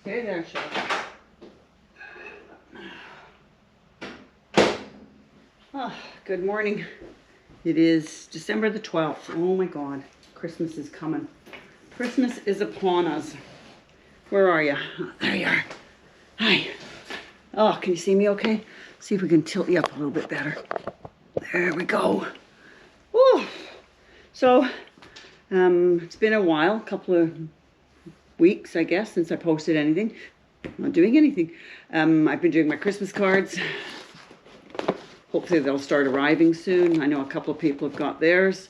Okay there, Sharon. Oh, good morning. It is December the 12th. Oh my God, Christmas is coming. Christmas is upon us. Where are you? Oh, there you are. Hi. Oh, can you see me okay? See if we can tilt you up a little bit better. There we go. Woo. So, it's been a while, a couple of weeks, I guess, since I posted anything. I'm not doing anything. I've been doing my Christmas cards. Hopefully they'll start arriving soon. I know a couple of people have got theirs.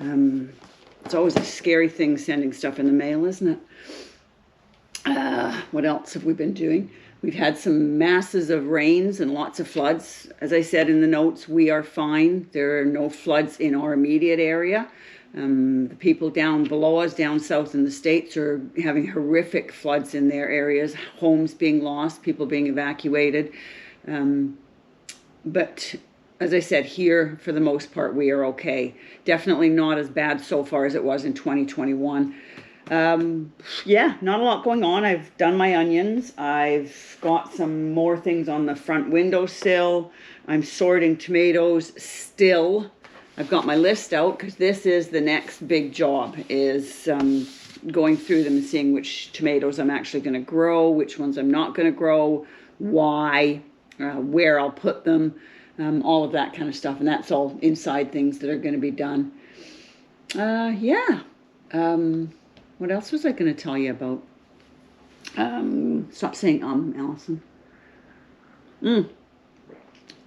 It's always a scary thing sending stuff in the mail, isn't it? What else have we been doing? We've had some masses of rains and lots of floods. As I said in the notes, we are fine. There are no floods in our immediate area. The people down below us, down south in the States, are having horrific floods in their areas, homes being lost, people being evacuated. But as I said, here, for the most part, we are okay. Definitely not as bad so far as it was in 2021. Yeah, not a lot going on. I've done my onions. I've got some more things on the front windowsill. I'm sorting tomatoes still. I've got my list out because this is the next big job, is going through them and seeing which tomatoes I'm actually going to grow, which ones I'm not going to grow, why, where I'll put them, all of that kind of stuff. And that's all inside things that are going to be done. Yeah. What else was I going to tell you about? Stop saying Allison.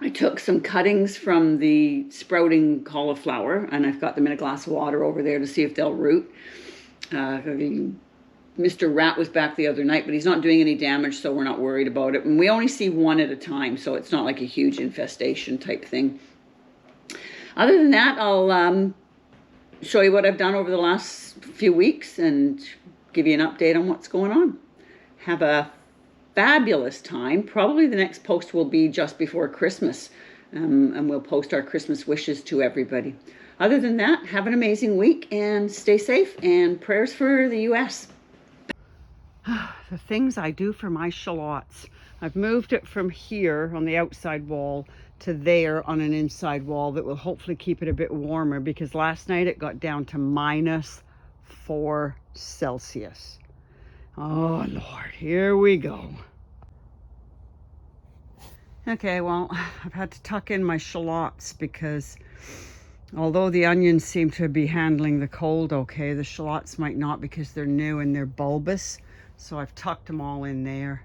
I took some cuttings from the sprouting cauliflower and I've got them in a glass of water over there to see if they'll root. Mr. Rat was back the other night, but he's not doing any damage, so we're not worried about it. And we only see one at a time, so it's not like a huge infestation type thing. Other than that, I'll show you what I've done over the last few weeks and give you an update on what's going on. Have a fabulous time. Probably the next post will be just before Christmas, and we'll post our Christmas wishes to everybody. Other than that, have an amazing week and stay safe, and prayers for the U.S. The things I do for my shallots. I've moved it from here on the outside wall to there on an inside wall that will hopefully keep it a bit warmer, because last night it got down to -4 Celsius. Oh Lord, here we go. Okay, well, I've had to tuck in my shallots because although the onions seem to be handling the cold okay, the shallots might not because they're new and they're bulbous. So I've tucked them all in there.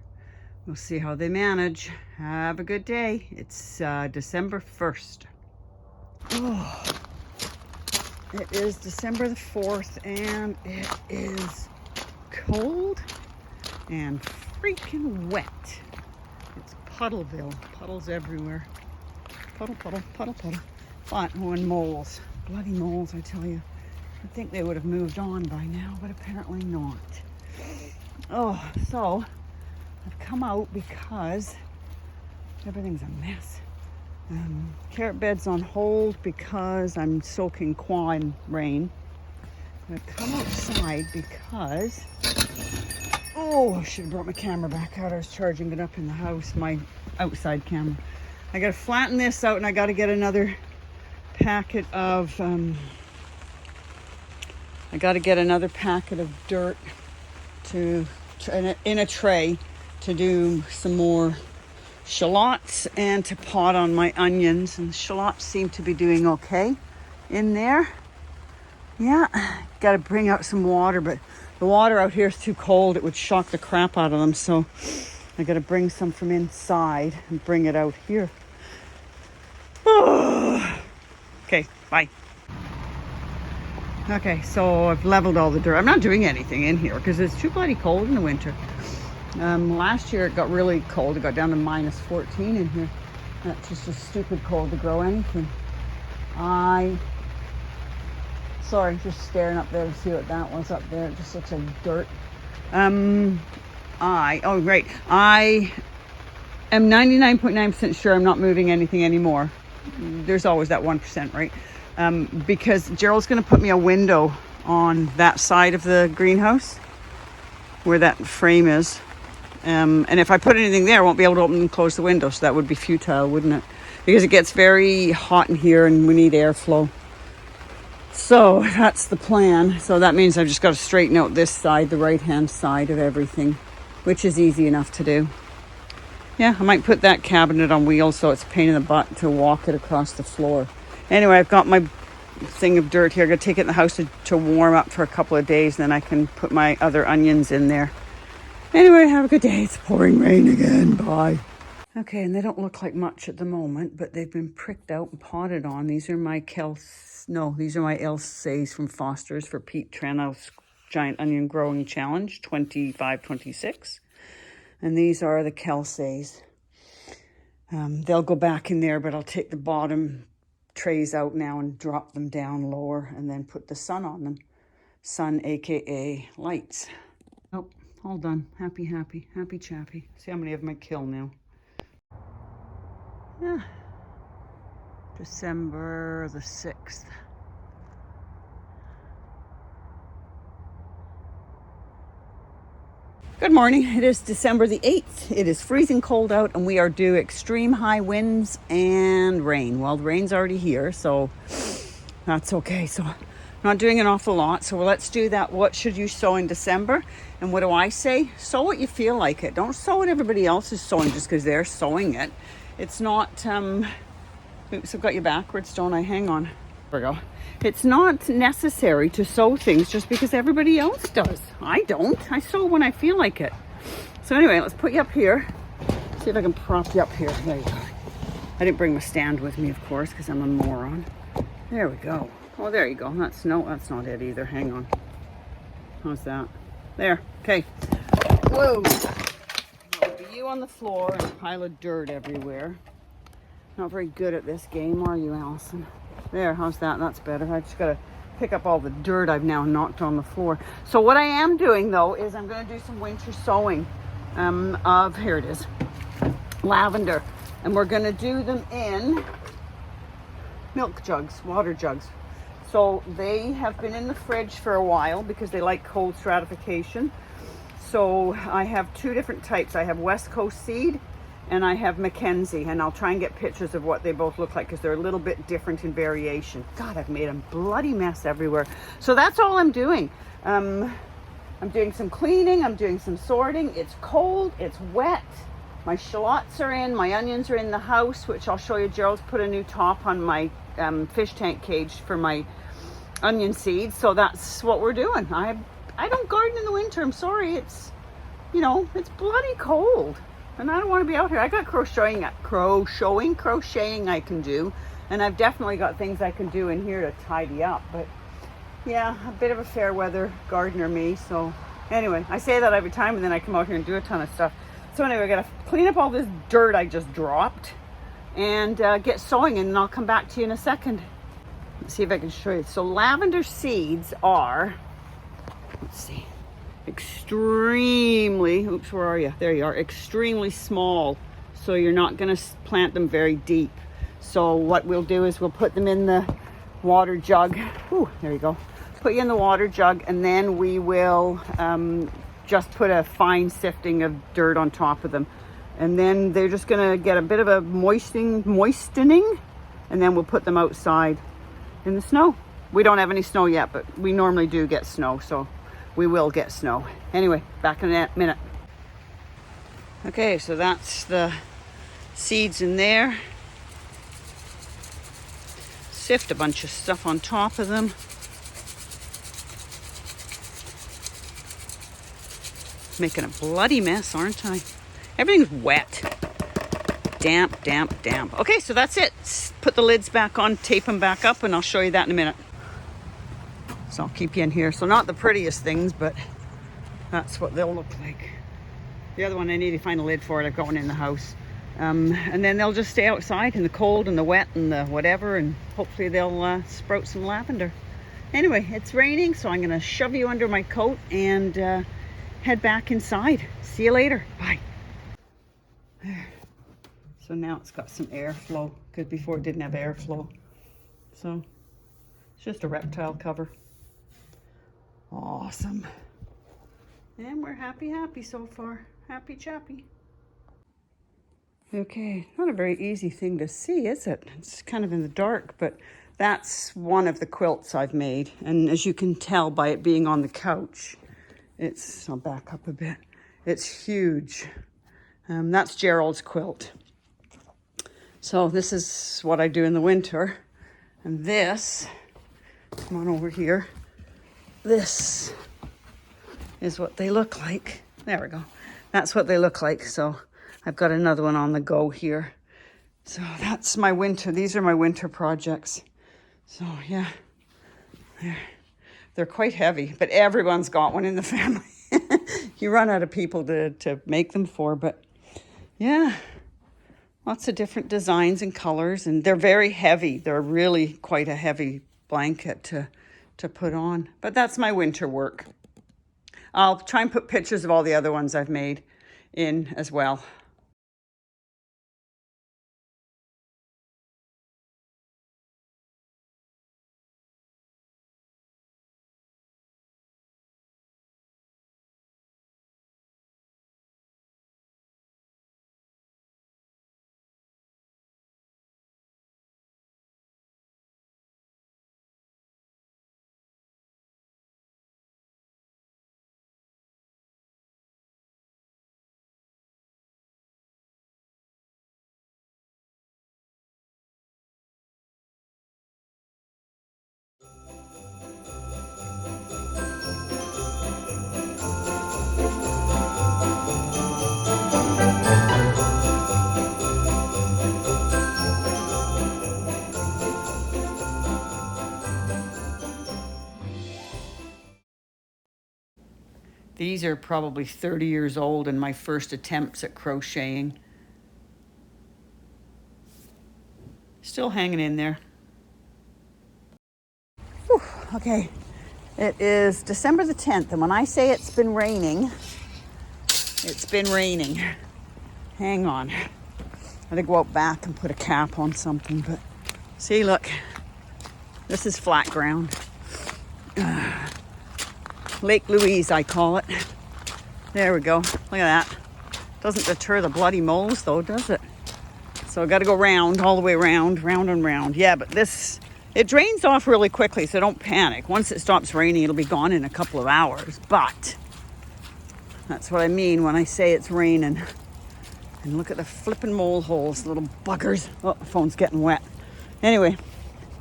We'll see how they manage. Have a good day. It's December 1st. Oh, it is December the 4th and it is cold and freaking wet. It's Puddleville. Puddles everywhere. Puddle, puddle, puddle, puddle. But when moles, bloody moles, I tell you. I think they would have moved on by now, but apparently not. Oh, so I've come out because everything's a mess. Carrot bed's on hold because I'm soaking quail in rain. I've come outside because, oh, I should have brought my camera back out. I was charging it up in the house, my outside camera. I got to flatten this out and I got to get another packet of, dirt to in a tray to do some more shallots and to pot on my onions. And the shallots seem to be doing okay in there. Yeah, got to bring out some water, but the water out here is too cold. It would shock the crap out of them. So I got to bring some from inside and bring it out here. Oh. Okay, bye. Okay, so I've leveled all the dirt. I'm not doing anything in here because it's too bloody cold in the winter. Last year it got really cold. It got down to -14 in here. That's just a stupid cold to grow anything. Sorry, just staring up there to see what that was up there. It just looks like dirt. Oh great. I am 99.9% sure I'm not moving anything anymore. There's always that 1%, right? Because Gerald's going to put me a window on that side of the greenhouse where that frame is. And if I put anything there, I won't be able to open and close the window. So that would be futile, wouldn't it? Because it gets very hot in here and we need airflow. So that's the plan. So that means I've just got to straighten out this side, the right-hand side of everything, which is easy enough to do. Yeah, I might put that cabinet on wheels so it's a pain in the butt to walk it across the floor. Anyway, I've got my thing of dirt here. I'm going to take it in the house to warm up for a couple of days. Then I can put my other onions in there. Anyway, have a good day. It's pouring rain again. Bye. Okay, and they don't look like much at the moment, but they've been pricked out and potted on. These are my these are my Elsays from Foster's for Pete Tranow's Giant Onion Growing Challenge 25-26. And these are the Kelsays. They'll go back in there, but I'll take the bottom trays out now and drop them down lower and then put the sun on them. Sun, aka lights. Oh, all done. Happy chappy. See how many of them I kill now. Yeah. December the 6th. Good morning. It is December the 8th. It is freezing cold out and we are due extreme high winds and rain. Well, the rain's already here, so that's okay. So I'm not doing an awful lot. So let's do that. What should you sow in December? And what do I say? Sow what you feel like it. Don't sow what everybody else is sowing just because they're sowing it. It's not, oops, I've got you backwards, don't I? Hang on. There we go. It's not necessary to sow things just because everybody else does. I don't. I sow when I feel like it. So anyway, let's put you up here. See if I can prop you up here. There you go. I didn't bring my stand with me, of course, because I'm a moron. There we go. Oh, there you go. That's not it either. Hang on. How's that? There. Okay. Whoa. That would be you on the floor and a pile of dirt everywhere. Not very good at this game, are you, Allison? There, how's that? That's better. I just got to pick up all the dirt I've now knocked on the floor. So what I am doing, though, is I'm going to do some winter sowing of, here it is, lavender. And we're going to do them in milk jugs, water jugs. So they have been in the fridge for a while because they like cold stratification. So I have two different types. I have West Coast Seed and I have Mackenzie, and I'll try and get pictures of what they both look like because they're a little bit different in variation. God, I've made a bloody mess everywhere. So that's all I'm doing. I'm doing some cleaning, I'm doing some sorting. It's cold, it's wet. My shallots are in, my onions are in the house, which I'll show you. Gerald's put a new top on my fish tank cage for my onion seeds. So that's what we're doing. I don't garden in the winter. I'm sorry. It's, you know, it's bloody cold. And I don't want to be out here. I got crocheting I can do. And I've definitely got things I can do in here to tidy up. But yeah, a bit of a fair weather gardener me. So anyway, I say that every time and then I come out here and do a ton of stuff. So anyway, I got to clean up all this dirt I just dropped and get sowing, and then I'll come back to you in a second. Let's see if I can show you. So lavender seeds are, let's see, extremely, oops, where are you? There you are, extremely small. So you're not going to plant them very deep. So what we'll do is we'll put them in the water jug. Ooh, there you go. Put you in the water jug, and then we will just put a fine sifting of dirt on top of them. And then they're just going to get a bit of a moistening, and then we'll put them outside in the snow. We don't have any snow yet, but we normally do get snow, so we will get snow. Anyway, back in a minute. Okay, so that's the seeds in there. Sift a bunch of stuff on top of them. Making a bloody mess, aren't I? Everything's wet. Damp. Okay, so that's it. Put the lids back on, tape them back up, and I'll show you that in a minute. So I'll keep you in here. So not the prettiest things, but that's what they'll look like. The other one, I need to find a lid for it. I've got one in the house. And then they'll just stay outside in the cold and the wet and the whatever, and hopefully they'll sprout some lavender. Anyway, it's raining, so I'm going to shove you under my coat and head back inside. See you later. Bye. There. So now it's got some airflow, because before it didn't have airflow. So it's just a reptile cover. Awesome. And we're happy so far. happy chappy. Okay, not a very easy thing to see, is it? It's kind of in the dark, but that's one of the quilts I've made. And as you can tell by it being on the couch, I'll back up a bit. It's huge. That's Gerald's quilt. So this is what I do in the winter. And this, come on over here. This is what they look like. There we go. That's what they look like. So I've got another one on the go here. So that's my winter. These are my winter projects. So yeah, they're quite heavy, but everyone's got one in the family. You run out of people to make them for, but yeah, lots of different designs and colors, and they're very heavy. They're really quite a heavy blanket to put on, but that's my winter work. I'll try and put pictures of all the other ones I've made in as well. These are probably 30 years old and my first attempts at crocheting. Still hanging in there. Whew, okay, it is December the 10th, and when I say it's been raining, it's been raining. Hang on. I had to go out back and put a cap on something, but see, look, this is flat ground. Lake Louise, I call it. There we go. Look at that. Doesn't deter the bloody moles, though, does it? So I got to go round, all the way round and round. Yeah, but it drains off really quickly, so don't panic. Once it stops raining, it'll be gone in a couple of hours. But that's what I mean when I say it's raining. And look at the flipping mole holes, little buggers. Oh, the phone's getting wet. Anyway,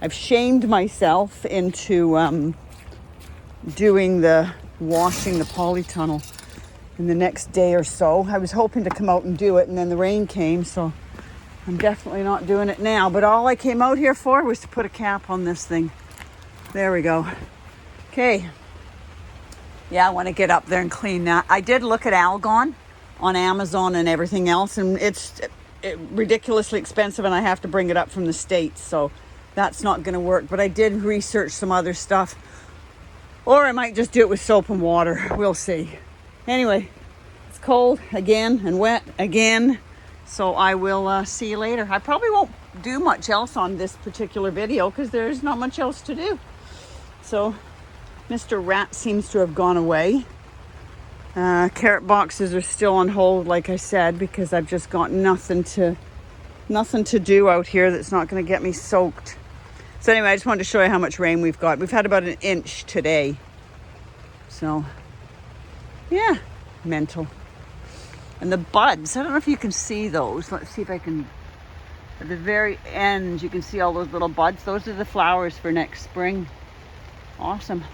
I've shamed myself into doing washing the polytunnel in the next day or so. I was hoping to come out and do it, and then the rain came, so I'm definitely not doing it now. But all I came out here for was to put a cap on this thing. There we go. Okay. Yeah, I want to get up there and clean that. I did look at Algon on Amazon and everything else, and it's ridiculously expensive, and I have to bring it up from the States, so that's not going to work. But I did research some other stuff. Or I might just do it with soap and water. We'll see. Anyway, it's cold again and wet again. So I will see you later. I probably won't do much else on this particular video because there's not much else to do. So Mr. Rat seems to have gone away. Carrot boxes are still on hold, like I said, because I've just got nothing to do out here that's not going to get me soaked. So anyway, I just wanted to show you how much rain we've got. We've had about an inch today. So, yeah, mental. And the buds, I don't know if you can see those. Let's see if I can, at the very end, you can see all those little buds. Those are the flowers for next spring. Awesome.